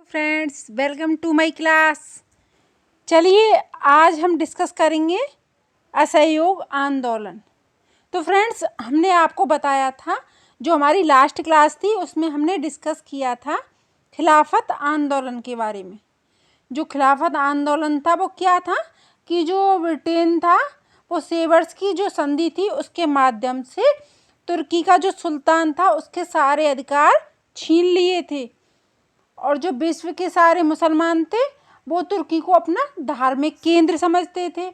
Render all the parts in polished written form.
Friends, welcome to my class. चलिए आज हम डिस्कस करेंगे असहयोग आंदोलन। तो फ्रेंड्स, हमने आपको बताया था, जो हमारी लास्ट क्लास थी उसमें हमने डिस्कस किया था खिलाफत आंदोलन के बारे में। जो खिलाफत आंदोलन था वो क्या था कि जो ब्रिटेन था वो सेवर्स की जो संधि थी उसके माध्यम से तुर्की का जो सुल्तान था उसके सारे अधिकार छीन लिए थे, और जो विश्व के सारे मुसलमान थे वो तुर्की को अपना धार्मिक केंद्र समझते थे,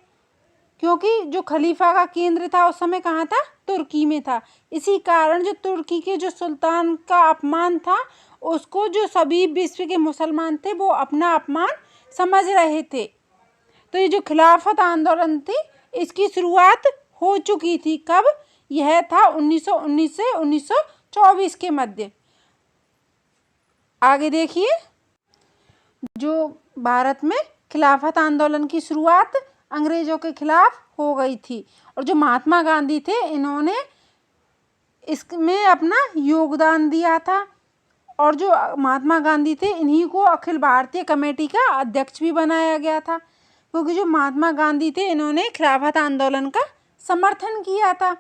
क्योंकि जो खलीफा का केंद्र था उस समय कहाँ था, तुर्की में था। इसी कारण जो तुर्की के जो सुल्तान का अपमान था उसको जो सभी विश्व के मुसलमान थे वो अपना अपमान समझ रहे थे। तो ये जो खिलाफत आंदोलन थी इसकी शुरुआत हो चुकी थी। कब? यह था 1919 से 1924 के मध्य। आगे देखिए, जो भारत में खिलाफत आंदोलन की शुरुआत अंग्रेजों के खिलाफ हो गई थी, और जो महात्मा गांधी थे इन्होंने इसमें अपना योगदान दिया था, और जो महात्मा गांधी थे इन्हीं को अखिल भारतीय कमेटी का अध्यक्ष भी बनाया गया था, क्योंकि जो महात्मा गांधी थे इन्होंने खिलाफत आंदोलन का समर्थन किया था।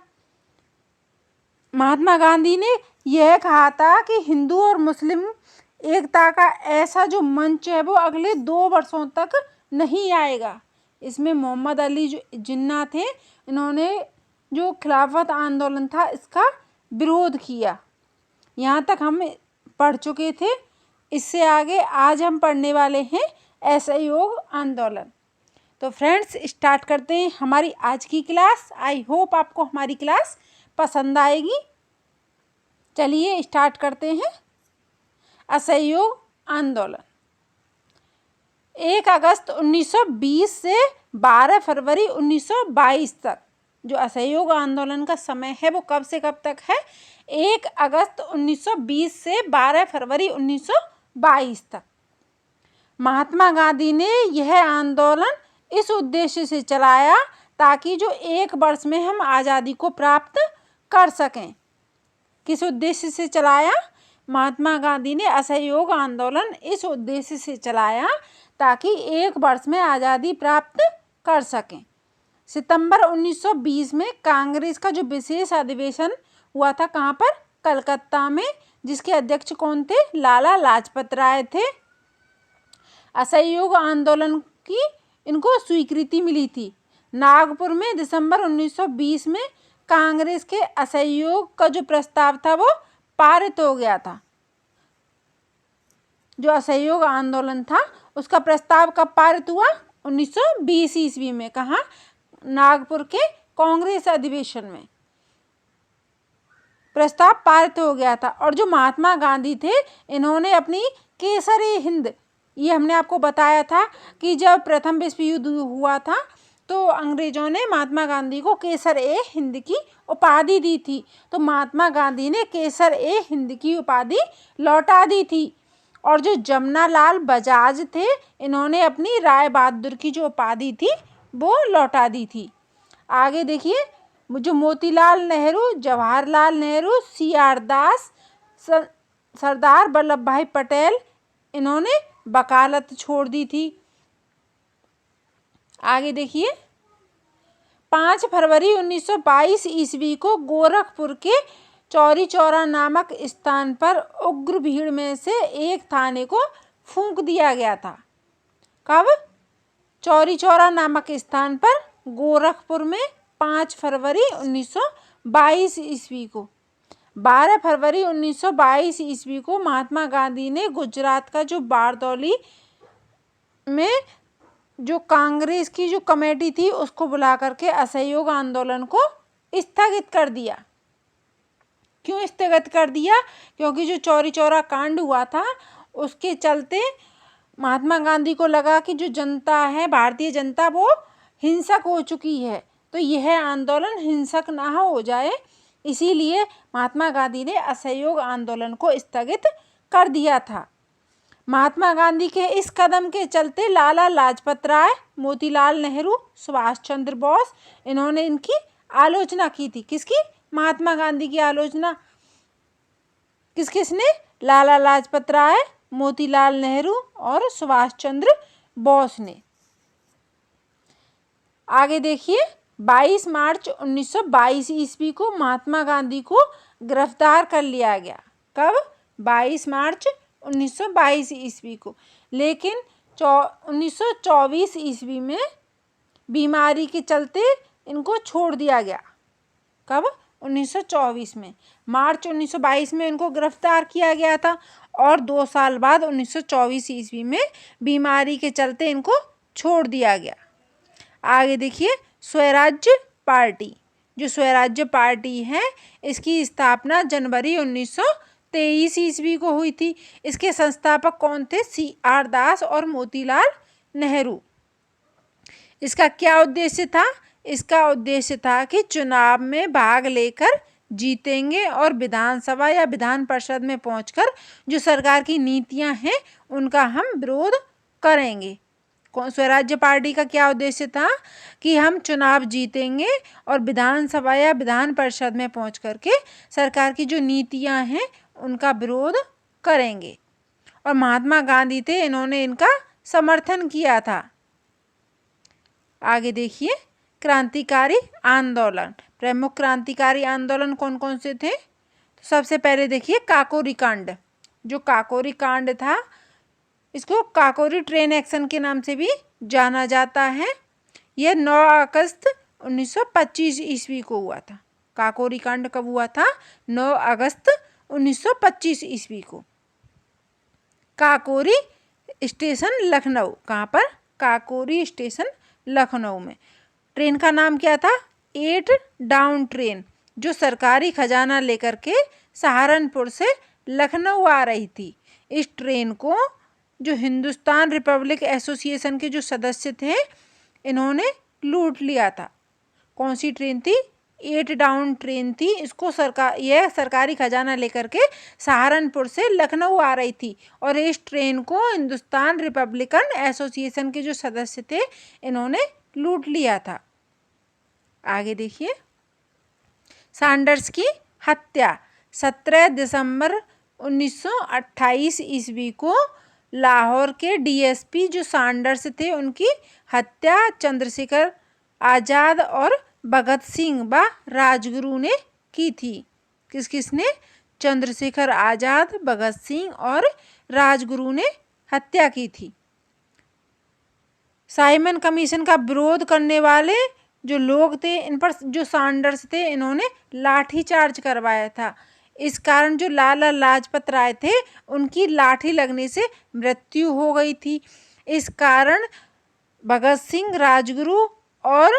महात्मा गांधी ने यह कहा था कि हिंदू और मुस्लिम एकता का ऐसा जो मंच है वो अगले 2 वर्षों तक नहीं आएगा। इसमें मोहम्मद अली जो जिन्ना थे इन्होंने जो खिलाफत आंदोलन था इसका विरोध किया। यहाँ तक हम पढ़ चुके थे। इससे आगे आज हम पढ़ने वाले हैं असहयोग आंदोलन। तो फ्रेंड्स, स्टार्ट करते हैं हमारी आज की क्लास। आई होप आपको हमारी क्लास पसंद आएगी। चलिए स्टार्ट करते हैं। असहयोग आंदोलन 1 अगस्त 1920 से 12 फरवरी 1922 तक। जो असहयोग आंदोलन का समय है वो कब से कब तक है? 1 अगस्त 1920 से 12 फरवरी 1922 तक। महात्मा गांधी ने यह आंदोलन इस उद्देश्य से चलाया ताकि जो 1 वर्ष में हम आज़ादी को प्राप्त कर सकें। किस उद्देश्य से चलाया? महात्मा गांधी ने असहयोग आंदोलन इस उद्देश्य से चलाया ताकि 1 वर्ष में आज़ादी प्राप्त कर सकें। सितंबर 1920 में कांग्रेस का जो विशेष अधिवेशन हुआ था, कहाँ पर? कलकत्ता में, जिसके अध्यक्ष कौन थे? लाला लाजपत राय थे। असहयोग आंदोलन की इनको स्वीकृति मिली थी। नागपुर में दिसंबर 1920 में कांग्रेस के असहयोग का जो प्रस्ताव था वो पारित हो गया था। जो असहयोग आंदोलन था उसका प्रस्ताव कब पारित हुआ? 1920 ईस्वी में। कहाँ? नागपुर के कांग्रेस अधिवेशन में प्रस्ताव पारित हो गया था। और जो महात्मा गांधी थे इन्होंने अपनी केसर-ए-हिंद, ये हमने आपको बताया था कि जब प्रथम विश्व युद्ध हुआ था तो अंग्रेजों ने महात्मा गांधी को केसर-ए-हिंद की उपाधि दी थी। तो महात्मा गांधी ने केसर-ए-हिंद की उपाधि लौटा दी थी। और जो जमनालाल बजाज थे इन्होंने अपनी राय बहादुर की जो उपाधि थी वो लौटा दी थी। आगे देखिए, जो मोतीलाल नेहरू, जवाहरलाल नेहरू, CR दास, सरदार वल्लभ भाई पटेल इन्होंने वकालत छोड़ दी थी। आगे देखिए, 5 फरवरी 1922 ईस्वी को गोरखपुर के चौरी चौरा नामक स्थान पर उग्र भीड़ में से एक थाने को फूंक दिया गया था। कब? चौरी चौरा नामक स्थान पर गोरखपुर में 5 फरवरी 1922 ईस्वी को। 12 फरवरी 1922 ईस्वी को महात्मा गांधी ने गुजरात का जो बारदौली में जो कांग्रेस की जो कमेटी थी उसको बुला करके असहयोग आंदोलन को स्थगित कर दिया। क्यों स्थगित कर दिया? क्योंकि जो चौरी चौरा कांड हुआ था उसके चलते महात्मा गांधी को लगा कि जो जनता है, भारतीय जनता, वो हिंसक हो चुकी है, तो यह आंदोलन हिंसक ना हो जाए, इसीलिए महात्मा गांधी ने असहयोग आंदोलन को स्थगित कर दिया था। महात्मा गांधी के इस कदम के चलते लाला लाजपत राय, मोतीलाल नेहरू, सुभाष चंद्र बोस इन्होंने इनकी आलोचना की थी। किसकी? महात्मा गांधी की आलोचना किस किसने? लाला लाजपत राय, मोतीलाल नेहरू और सुभाष चंद्र बोस ने। आगे देखिए, 22 मार्च 1922 ईस्वी को महात्मा गांधी को गिरफ्तार कर लिया गया। कब? 22 मार्च 1922 ईस्वी को। लेकिन 1924 ईस्वी में बीमारी के चलते इनको छोड़ दिया गया। कब? 1924 में। मार्च 1922 में इनको गिरफ्तार किया गया था और 2 साल बाद 1924 ईस्वी में बीमारी के चलते इनको छोड़ दिया गया। आगे देखिए, स्वराज्य पार्टी। जो स्वराज्य पार्टी है इसकी स्थापना जनवरी 1923 ईस्वी को हुई थी। इसके संस्थापक कौन थे? CR दास और मोतीलाल नेहरू। इसका क्या उद्देश्य था? इसका उद्देश्य था कि चुनाव में भाग लेकर जीतेंगे और विधानसभा या विधान परिषद में पहुंचकर जो सरकार की नीतियां हैं उनका हम विरोध करेंगे। स्वराज्य पार्टी का क्या उद्देश्य था? कि हम चुनाव जीतेंगे और विधानसभा या विधान परिषद में पहुंच करके सरकार की जो नीतियां हैं उनका विरोध करेंगे। और महात्मा गांधी थे, इन्होंने इनका समर्थन किया था। आगे देखिए, क्रांतिकारी आंदोलन। प्रमुख क्रांतिकारी आंदोलन कौन कौन से थे? तो सबसे पहले देखिए, काकोरी कांड। जो काकोरी कांड था इसको काकोरी ट्रेन एक्शन के नाम से भी जाना जाता है। यह 9 अगस्त 1925 ईस्वी को हुआ था। काकोरी कांड कब हुआ था? 9 अगस्त 1925 ईस्वी को। काकोरी स्टेशन लखनऊ। कहाँ पर? काकोरी स्टेशन लखनऊ में। ट्रेन का नाम क्या था? 8 डाउन ट्रेन, जो सरकारी खजाना लेकर के सहारनपुर से लखनऊ आ रही थी। इस ट्रेन को जो हिंदुस्तान रिपब्लिक एसोसिएशन के जो सदस्य थे इन्होंने लूट लिया था। कौन सी ट्रेन थी? 8 डाउन ट्रेन थी। इसको यह सरकारी खजाना लेकर के सहारनपुर से लखनऊ आ रही थी और इस ट्रेन को हिंदुस्तान रिपब्लिकन एसोसिएशन के जो सदस्य थे इन्होंने लूट लिया था। आगे देखिए, सैंडर्स की हत्या। 17 दिसंबर 1928 ईस्वी को लाहौर के डीएसपी जो सैंडर्स थे उनकी हत्या चंद्रशेखर आज़ाद और भगत सिंह व राजगुरु ने की थी। किसने? चंद्रशेखर आज़ाद, भगत सिंह और राजगुरु ने हत्या की थी। साइमन कमीशन का विरोध करने वाले जो लोग थे इन पर जो सैंडर्स थे इन्होंने लाठीचार्ज करवाया था। इस कारण जो लाला लाजपत राय थे उनकी लाठी लगने से मृत्यु हो गई थी। इस कारण भगत सिंह, राजगुरु और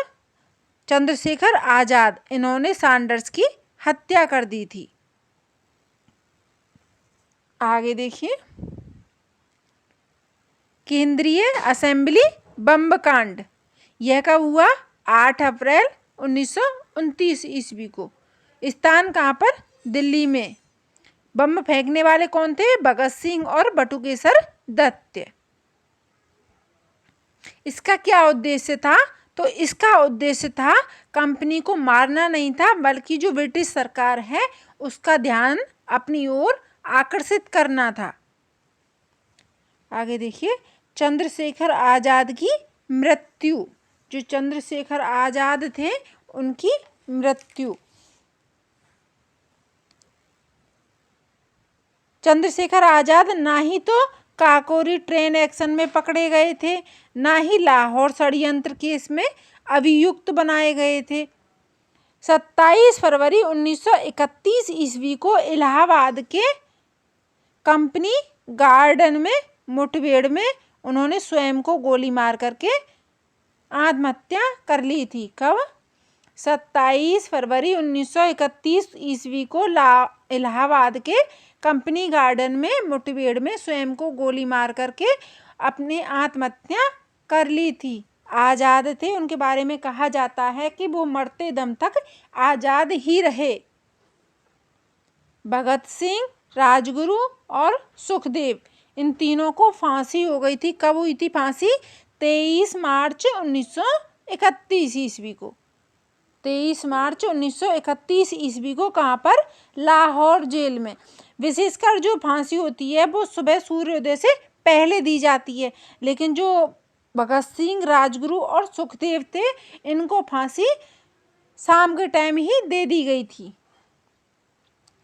चंद्रशेखर आज़ाद इन्होंने सैंडर्स की हत्या कर दी थी। आगे देखिए, केंद्रीय असेंबली बम कांड। यह कब हुआ? 8 अप्रैल 1929 ईस्वी को। स्थान कहाँ पर? दिल्ली में। बम फेंकने वाले कौन थे? भगत सिंह और बटुकेश्वर दत्त। इसका क्या उद्देश्य था? तो इसका उद्देश्य था कंपनी को मारना नहीं था, बल्कि जो ब्रिटिश सरकार है उसका ध्यान अपनी ओर आकर्षित करना था। आगे देखिए, चंद्रशेखर आज़ाद की मृत्यु। जो चंद्रशेखर आज़ाद थे उनकी मृत्यु। चंद्रशेखर आज़ाद ना ही तो काकोरी ट्रेन एक्शन में पकड़े गए थे, ना ही लाहौर षड्यंत्र केस में अभियुक्त बनाए गए थे। 27 फरवरी 1931 ईस्वी को इलाहाबाद के कंपनी गार्डन में मुठभेड़ में उन्होंने स्वयं को गोली मार करके आत्महत्या कर ली थी। कब? 27 फरवरी 1931 ईस्वी को इलाहाबाद के कंपनी गार्डन में मुठभेड़ में स्वयं को गोली मार करके अपने आत्महत्या कर ली थी। आज़ाद थे, उनके बारे में कहा जाता है कि वो मरते दम तक आज़ाद ही रहे। भगत सिंह, राजगुरु और सुखदेव, इन तीनों को फांसी हो गई थी। कब हुई थी फांसी? 23 मार्च 1931 ईस्वी को। 23 मार्च 1931 ईस्वी को। कहाँ पर? लाहौर जेल में। विशेषकर जो फांसी होती है वो सुबह सूर्योदय से पहले दी जाती है, लेकिन जो भगत सिंह, राजगुरु और सुखदेव थे, इनको फांसी शाम के टाइम ही दे दी गई थी।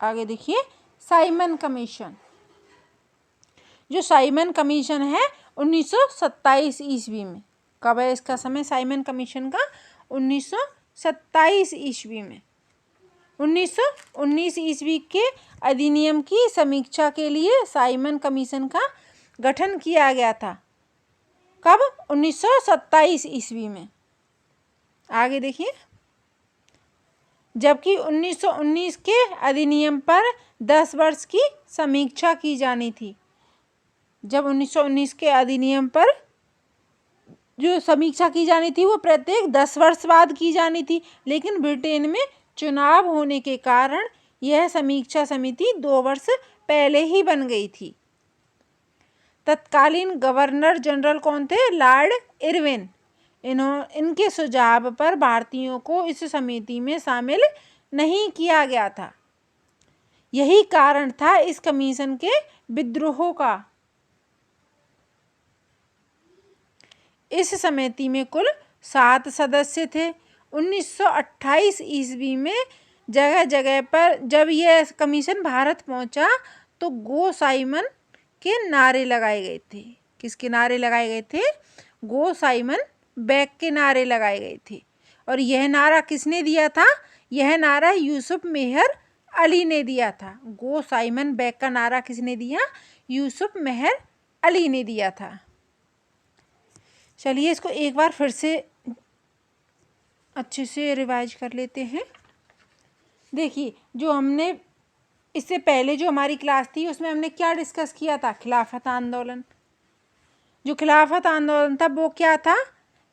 आगे देखिए, साइमन कमीशन। जो साइमन कमीशन है 1927 ईस्वी में। कब है इसका समय साइमन कमीशन का? 1927 ईस्वी में। 1919 ईस्वी के अधिनियम की समीक्षा के लिए साइमन कमीशन का गठन किया गया था। कब? 1927 ईस्वी में। आगे देखिए, जबकि 1919 के अधिनियम पर 10 वर्ष की समीक्षा की जानी थी। जब 1919 के अधिनियम पर जो समीक्षा की जानी थी वो प्रत्येक 10 वर्ष बाद की जानी थी, लेकिन ब्रिटेन में चुनाव होने के कारण यह समीक्षा समिति 2 वर्ष पहले ही बन गई थी। तत्कालीन गवर्नर जनरल कौन थे? Lord Irwin. इनके सुझाव पर भारतीयों को इस समिति में शामिल नहीं किया गया था। यही कारण था इस कमीशन के विद्रोह का। इस समिति में कुल 7 सदस्य थे। 1928 ईस्वी में जगह जगह पर जब यह कमीशन भारत पहुंचा तो गो साइमन के नारे लगाए गए थे। किसके नारे लगाए गए थे? गो साइमन बैग के नारे लगाए गए थे। और यह नारा किसने दिया था? यह नारा यूसुफ मेहर अली ने दिया था। गो साइमन बैग का नारा किसने दिया? यूसुफ मेहर अली ने दिया था। चलिए इसको एक बार फिर से अच्छे से रिवाइज कर लेते हैं। देखिए, जो हमने इससे पहले जो हमारी क्लास थी उसमें हमने क्या डिस्कस किया था? खिलाफत आंदोलन। जो खिलाफत आंदोलन था वो क्या था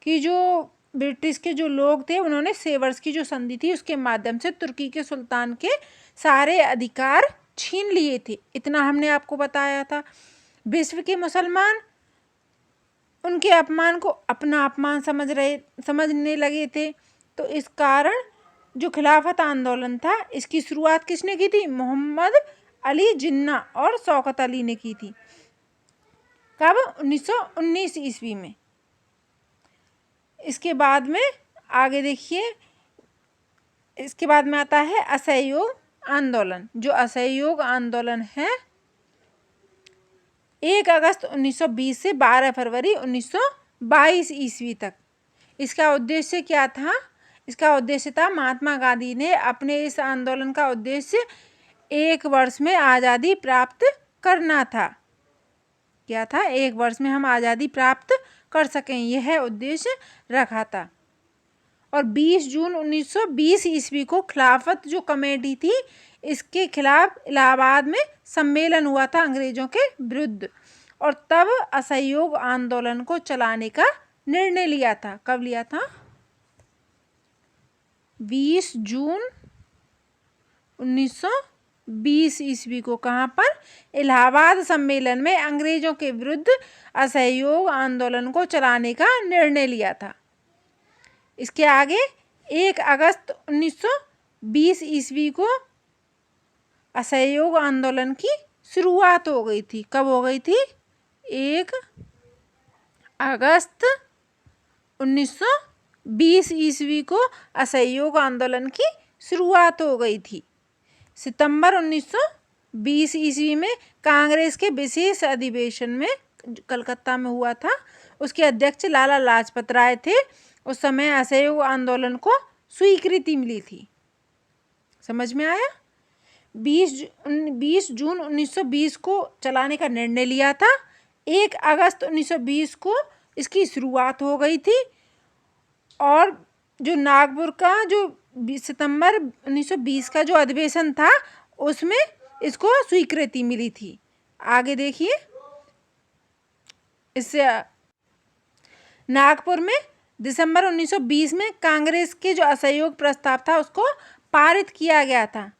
कि जो ब्रिटिश के जो लोग थे उन्होंने सेवर्स की जो संधि थी उसके माध्यम से तुर्की के सुल्तान के सारे अधिकार छीन लिए थे। इतना हमने आपको बताया था। विश्व के मुसलमान उनके अपमान को अपना अपमान समझने लगे थे। तो इस कारण जो खिलाफत आंदोलन था इसकी शुरुआत किसने की थी? मोहम्मद अली जिन्ना और शौकत अली ने की थी। कब? 1919 ईस्वी में। इसके बाद में आगे देखिए, इसके बाद में आता है असहयोग आंदोलन। जो असहयोग आंदोलन है 1 अगस्त 1920 से 12 फरवरी 1922 ईस्वी तक। इसका उद्देश्य क्या था? इसका उद्देश्य था महात्मा गांधी ने अपने इस आंदोलन का उद्देश्य 1 वर्ष में आज़ादी प्राप्त करना था। क्या था? 1 वर्ष में हम आज़ादी प्राप्त कर सकें, यह उद्देश्य रखा था। और 20 जून 1920 ईस्वी को खिलाफत जो कमेटी थी इसके खिलाफ इलाहाबाद में सम्मेलन हुआ था अंग्रेजों के विरुद्ध, और तब असहयोग आंदोलन को चलाने का निर्णय लिया था। कब लिया था? 20 जून 1920 ईस्वी को। कहाँ पर? इलाहाबाद सम्मेलन में अंग्रेजों के विरुद्ध असहयोग आंदोलन को चलाने का निर्णय लिया था। इसके आगे 1 अगस्त 1920 ईस्वी को असहयोग आंदोलन की शुरुआत हो गई थी। कब हो गई थी? 1 अगस्त 1920 ईस्वी को असहयोग आंदोलन की शुरुआत हो गई थी। सितंबर 1920 ईस्वी में कांग्रेस के विशेष अधिवेशन में कलकत्ता में हुआ था, उसके अध्यक्ष लाला लाजपत राय थे। उस समय असहयोग आंदोलन को स्वीकृति मिली थी। समझ में आया? 20 जून 1920 को चलाने का निर्णय लिया था। 1 अगस्त 1920 को इसकी शुरुआत हो गई थी, और जो नागपुर का जो सितंबर 1920 का जो अधिवेशन था उसमें इसको स्वीकृति मिली थी। आगे देखिए, इससे नागपुर में दिसंबर 1920 में कांग्रेस के जो असहयोग प्रस्ताव था उसको पारित किया गया था।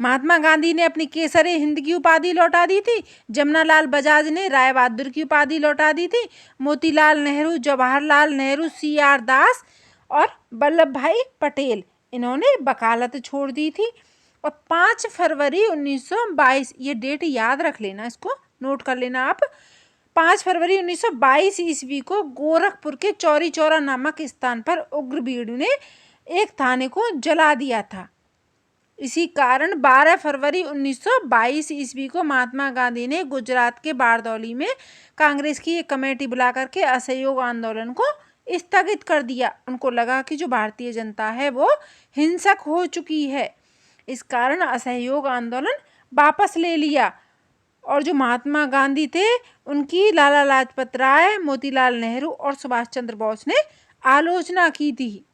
महात्मा गांधी ने अपनी केसरे हिंद की उपाधि लौटा दी थी। जमनालाल बजाज ने राय बहादुर की उपाधि लौटा दी थी। मोतीलाल नेहरू, जवाहरलाल नेहरू, CR दास और वल्लभ भाई पटेल इन्होंने वकालत छोड़ दी थी। और 5 फरवरी 1922, ये डेट याद रख लेना, इसको नोट कर लेना आप। 5 फरवरी 1922 ईस्वी को गोरखपुर के चौरी चौरा नामक स्थान पर उग्र भीड़ ने एक थाने को जला दिया था। इसी कारण 12 फरवरी 1922 ईस्वी को महात्मा गांधी ने गुजरात के बारदौली में कांग्रेस की एक कमेटी बुला करके असहयोग आंदोलन को स्थगित कर दिया। उनको लगा कि जो भारतीय जनता है वो हिंसक हो चुकी है, इस कारण असहयोग आंदोलन वापस ले लिया। और जो महात्मा गांधी थे उनकी लाला लाजपत राय, मोतीलाल नेहरू और सुभाष चंद्र बोस ने आलोचना की थी।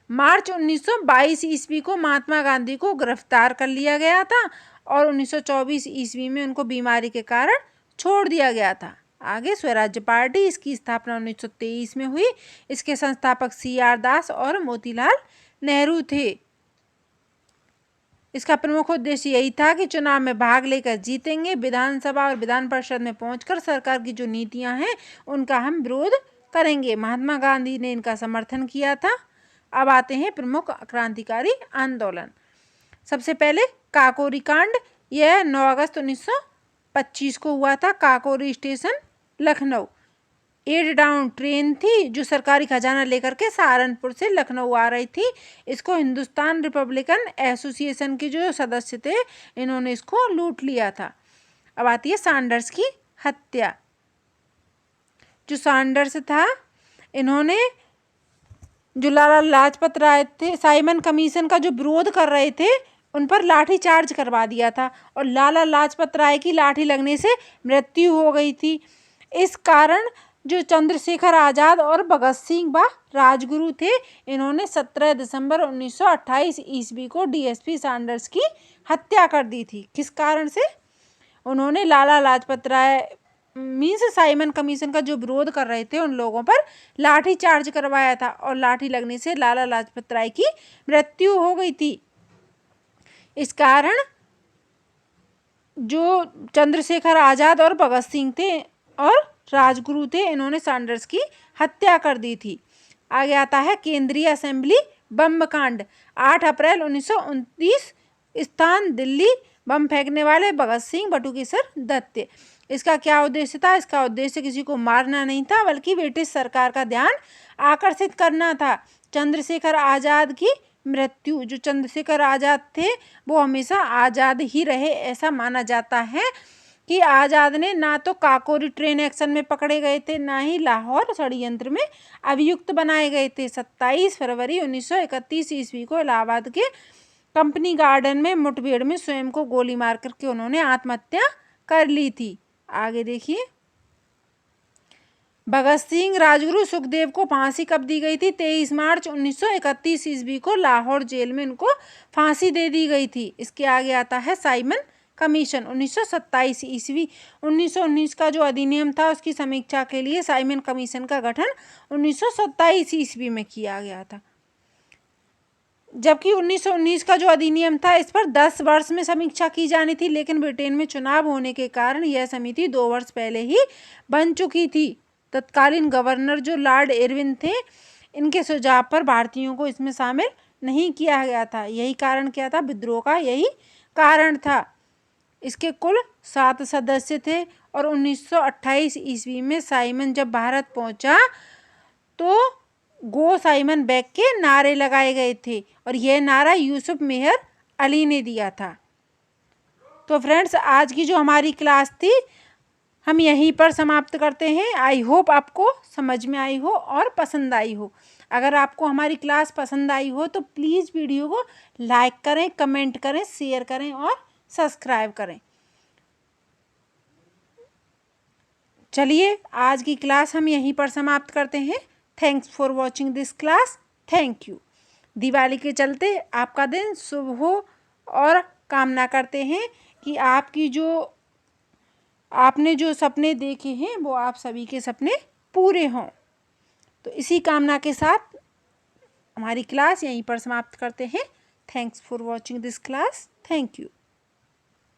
मार्च 1922 ईस्वी को महात्मा गांधी को गिरफ्तार कर लिया गया था और 1924 ईस्वी में उनको बीमारी के कारण छोड़ दिया गया था। आगे स्वराज्य पार्टी, इसकी स्थापना 1923 में हुई। इसके संस्थापक CR दास और मोतीलाल नेहरू थे। इसका प्रमुख उद्देश्य यही था कि चुनाव में भाग लेकर जीतेंगे, विधानसभा और विधान परिषद में पहुंचकर सरकार की जो नीतियां हैं उनका हम विरोध करेंगे। महात्मा गांधी ने इनका समर्थन किया था। अब आते हैं प्रमुख क्रांतिकारी आंदोलन। सबसे पहले काकोरी कांड, यह 9 अगस्त 1925 को हुआ था। Kakori station Lucknow, eight down train थी जो सरकारी खजाना लेकर के सहारनपुर से लखनऊ आ रही थी। इसको हिंदुस्तान रिपब्लिकन एसोसिएशन के जो सदस्य थे इन्होंने इसको लूट लिया था। अब आती है सैंडर्स की हत्या। जो सैंडर्स था, इन्होंने जो लाला लाजपत राय थे, साइमन कमीशन का जो विरोध कर रहे थे, उन पर लाठी चार्ज करवा दिया था और लाला लाजपत राय की लाठी लगने से मृत्यु हो गई थी। इस कारण जो चंद्रशेखर आज़ाद और भगत सिंह व राजगुरु थे, इन्होंने 17 दिसंबर 1928 ईस्वी को DSP सैंडर्स की हत्या कर दी थी। किस कारण से? उन्होंने Lala Lajpat Rai means Simon commission का जो विरोध कर रहे थे उन लोगों पर लाठी चार्ज करवाया था और लाठी लगने से लाला लाजपत राय की मृत्यु हो गई थी। इस कारण जो चंद्रशेखर आज़ाद और भगत सिंह थे और राजगुरु थे, इन्होंने सैंडर्स की हत्या कर दी थी। आगे आता है केंद्रीय असेंबली बम कांड। 8 अप्रैल 1929, स्थान दिल्ली, बम फेंकने वाले भगत सिंह, बटुकेश्वर दत्त। इसका क्या उद्देश्य था? इसका उद्देश्य किसी को मारना नहीं था, बल्कि ब्रिटिश सरकार का ध्यान आकर्षित करना था। चंद्रशेखर आज़ाद की मृत्यु, जो चंद्रशेखर आज़ाद थे वो हमेशा आज़ाद ही रहे, ऐसा माना जाता है कि आज़ाद ने ना तो काकोरी ट्रेन एक्शन में पकड़े गए थे, ना ही लाहौर षड्यंत्र में अभियुक्त बनाए गए थे। 27 फरवरी 1931 ईस्वी को इलाहाबाद के कंपनी गार्डन में मुठभेड़ में स्वयं को गोली मार करके उन्होंने आत्महत्या कर ली थी। आगे देखिए, भगत सिंह, राजगुरु, सुखदेव को फांसी कब दी गई थी? 23 मार्च 1931 ईस्वी को लाहौर जेल में उनको फांसी दे दी गई थी। इसके आगे आता है साइमन कमीशन। 1927 ईस्वी 1919 का जो अधिनियम था उसकी समीक्षा के लिए साइमन कमीशन का गठन 1927 ईस्वी में किया गया था। जबकि 1919 का जो अधिनियम था इस पर 10 वर्ष में समीक्षा की जानी थी, लेकिन ब्रिटेन में चुनाव होने के कारण यह समिति 2 वर्ष पहले ही बन चुकी थी। तत्कालीन गवर्नर जो लॉर्ड इरविन थे, इनके सुझाव पर भारतीयों को इसमें शामिल नहीं किया गया था। यही कारण क्या था? विद्रोह का यही कारण था। इसके कुल 7 सदस्य थे और 1928 ईस्वी में साइमन जब भारत पहुंचा तो गो साइमन बैक के नारे लगाए गए थे और यह नारा यूसुफ मेहर अली ने दिया था। तो फ्रेंड्स, आज की जो हमारी क्लास थी हम यहीं पर समाप्त करते हैं। आई होप आपको समझ में आई हो और पसंद आई हो। अगर आपको हमारी क्लास पसंद आई हो तो प्लीज़ वीडियो को लाइक करें, कमेंट करें, शेयर करें और सब्सक्राइब करें। चलिए, आज की क्लास हम यहीं पर समाप्त करते हैं। Thanks for watching this class. Thank you. Diwali के चलते आपका दिन शुभ हो और कामना करते हैं कि आपकी जो आपने जो सपने देखे हैं वो आप सभी के सपने पूरे हों। तो इसी कामना के साथ हमारी क्लास यहीं पर समाप्त करते हैं। Thanks for watching this class. Thank you.